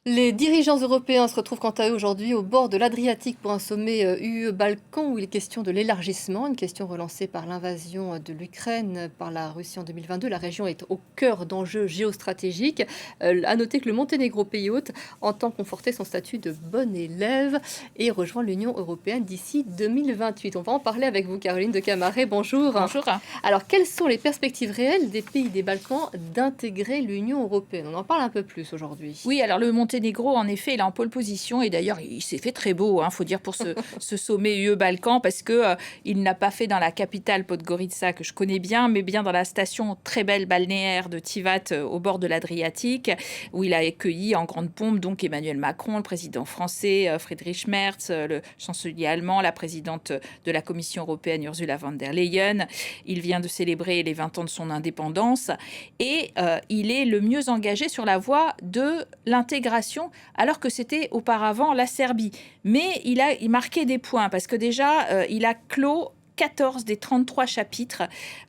Les dirigeants européens se retrouvent quant à eux aujourd'hui au bord de l'Adriatique pour un sommet UE-Balkan où il est question de l'élargissement, une question relancée par l'invasion de l'Ukraine par la Russie en 2022. La région est au cœur d'enjeux géostratégiques. À noter que le Monténégro, pays hôte, entend conforter son statut de bon élève et rejoindre l'Union européenne d'ici 2028. On va en parler avec vous, Caroline de Camaret. Bonjour. Bonjour. Alors, quelles sont les perspectives réelles des pays des Balkans d'intégrer l'Union européenne? On en parle un peu plus aujourd'hui. Oui, alors le Monténégro, en effet, il est en pole position et d'ailleurs, il s'est fait très beau, faut dire, pour ce sommet UE-Balkan parce que il n'a pas fait dans la capitale Podgorica, que je connais bien, mais bien dans la station très belle balnéaire de Tivat au bord de l'Adriatique, où il a accueilli en grande pompe donc Emmanuel Macron, le président français, Friedrich Merz, le chancelier allemand, la présidente de la Commission européenne, Ursula von der Leyen. Il vient de célébrer les 20 ans de son indépendance et il est le mieux engagé sur la voie de l'intégration, alors que c'était auparavant la Serbie. Mais il marquait des points, parce que déjà, il a clos 14 des 33 chapitres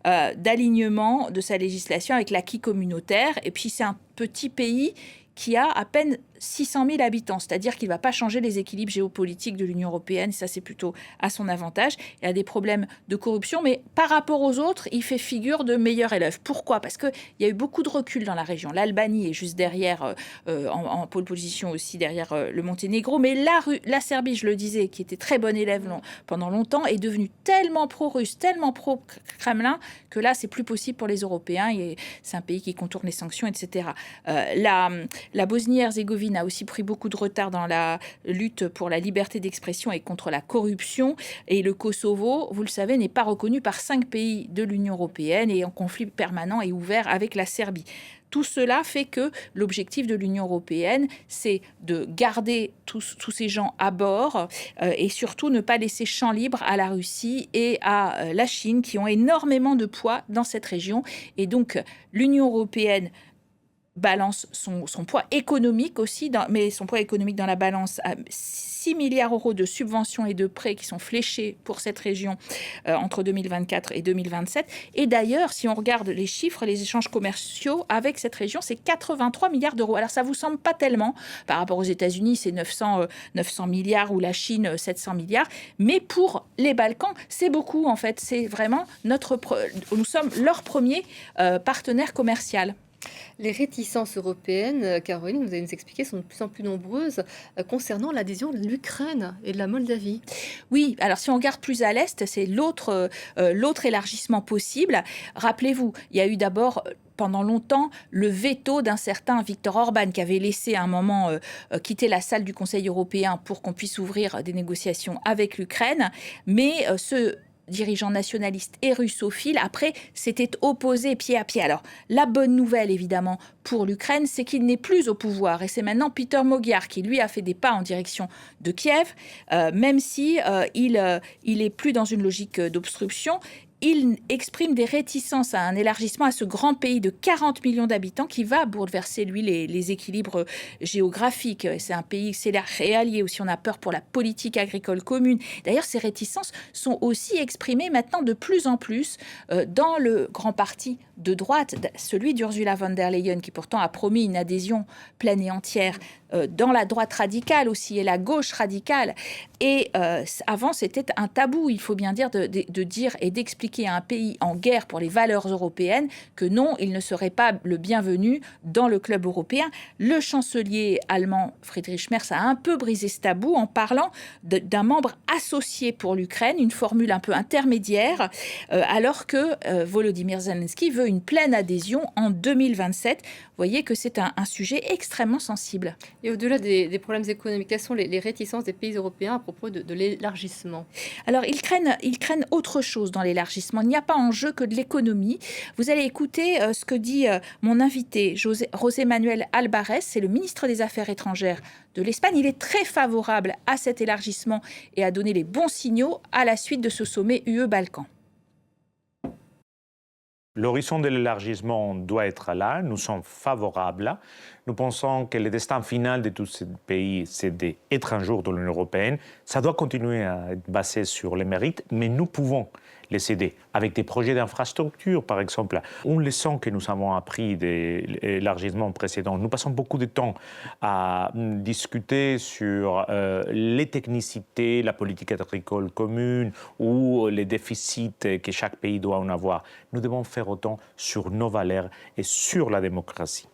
d'alignement de sa législation avec l'acquis communautaire. Et puis, c'est un petit pays qui a à peine 600 000 habitants, c'est-à-dire qu'il ne va pas changer les équilibres géopolitiques de l'Union européenne, ça c'est plutôt à son avantage. Il a des problèmes de corruption, mais par rapport aux autres, il fait figure de meilleur élève. Pourquoi? Parce qu'il y a eu beaucoup de recul dans la région. L'Albanie est juste derrière, en pole position aussi derrière le Monténégro, mais la Serbie, je le disais, qui était très bonne élève pendant longtemps, est devenue tellement pro-russe, tellement pro-Kremlin, que là, c'est plus possible pour les Européens. C'est un pays qui contourne les sanctions, etc. La Bosnie-Herzégovine a aussi pris beaucoup de retard dans la lutte pour la liberté d'expression et contre la corruption. Et le Kosovo, vous le savez, n'est pas reconnu par 5 pays de l'Union européenne et en conflit permanent et ouvert avec la Serbie. Tout cela fait que l'objectif de l'Union européenne, c'est de garder tous ces gens à bord et surtout ne pas laisser champ libre à la Russie et à la Chine qui ont énormément de poids dans cette région. Et donc, l'Union européenne balance son poids économique aussi, mais son poids économique dans la balance à 6 milliards d'euros de subventions et de prêts qui sont fléchés pour cette région entre 2024 et 2027. Et d'ailleurs, si on regarde les chiffres, les échanges commerciaux avec cette région, c'est 83 milliards d'euros. Alors ça ne vous semble pas tellement, par rapport aux États-Unis, c'est 900 milliards ou la Chine, 700 milliards. Mais pour les Balkans, c'est beaucoup en fait. C'est vraiment nous sommes leur premier partenaire commercial. Les réticences européennes, Caroline, vous allez nous expliquer, sont de plus en plus nombreuses concernant l'adhésion de l'Ukraine et de la Moldavie. Oui, alors si on regarde plus à l'est, c'est l'autre élargissement possible. Rappelez-vous, il y a eu d'abord pendant longtemps le veto d'un certain Viktor Orban qui avait laissé à un moment quitter la salle du Conseil européen pour qu'on puisse ouvrir des négociations avec l'Ukraine. Mais ce dirigeant nationaliste et russophile, après, s'était opposé pied à pied. Alors, la bonne nouvelle, évidemment, pour l'Ukraine, c'est qu'il n'est plus au pouvoir. Et c'est maintenant Peter Magyar qui, lui, a fait des pas en direction de Kiev, même si il est plus dans une logique d'obstruction. Il exprime des réticences à un élargissement à ce grand pays de 40 millions d'habitants qui va bouleverser, lui, les équilibres géographiques. C'est un pays céréalier aussi, on a peur pour la politique agricole commune. D'ailleurs, ces réticences sont aussi exprimées maintenant de plus en plus dans le grand parti de droite, celui d'Ursula von der Leyen, qui pourtant a promis une adhésion pleine et entière dans la droite radicale aussi et la gauche radicale. Et avant, c'était un tabou, il faut bien dire, de dire et d'expliquer à un pays en guerre pour les valeurs européennes que non, il ne serait pas le bienvenu dans le club européen. Le chancelier allemand Friedrich Merz a un peu brisé ce tabou en parlant d'un membre associé pour l'Ukraine, une formule un peu intermédiaire, alors que Volodymyr Zelensky veut une pleine adhésion en 2027. Vous voyez que c'est un sujet extrêmement sensible. Et au-delà des problèmes économiques, quelles sont les réticences des pays européens à propos de l'élargissement? Alors, ils craignent autre chose dans l'élargissement. Il n'y a pas en jeu que de l'économie. Vous allez écouter ce que dit mon invité, José Manuel Albares, c'est le ministre des Affaires étrangères de l'Espagne. Il est très favorable à cet élargissement et a donné les bons signaux à la suite de ce sommet UE-Balkan. L'horizon de l'élargissement doit être là, nous sommes favorables. Nous pensons que le destin final de tous ces pays, c'est d'être un jour dans l'Union européenne. Ça doit continuer à être basé sur les mérites, mais nous pouvons les aider avec des projets d'infrastructure, par exemple. Une leçon que nous avons appris de l'élargissement précédent, nous passons beaucoup de temps à discuter sur les technicités, la politique agricole commune ou les déficits que chaque pays doit en avoir. Nous devons faire autant sur nos valeurs et sur la démocratie.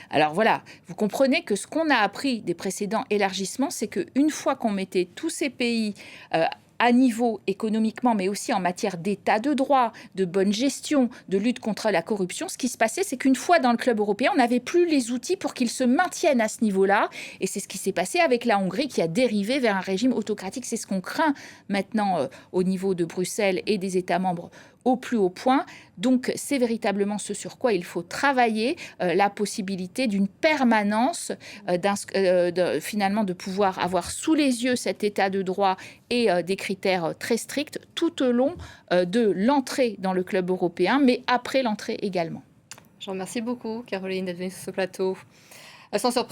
Alors voilà, vous comprenez que ce qu'on a appris des précédents élargissements, c'est qu'une fois qu'on mettait tous ces pays à niveau économiquement, mais aussi en matière d'état de droit, de bonne gestion, de lutte contre la corruption, ce qui se passait, c'est qu'une fois dans le club européen, on n'avait plus les outils pour qu'ils se maintiennent à ce niveau-là. Et c'est ce qui s'est passé avec la Hongrie qui a dérivé vers un régime autocratique. C'est ce qu'on craint maintenant au niveau de Bruxelles et des États membres au plus haut point. Donc, c'est véritablement ce sur quoi il faut travailler, la possibilité d'une permanence, finalement de pouvoir avoir sous les yeux cet état de droit et des critères très stricts tout au long de l'entrée dans le club européen, mais après l'entrée également. Je vous remercie beaucoup, Caroline, d'être venue sur ce plateau. Sans surprise.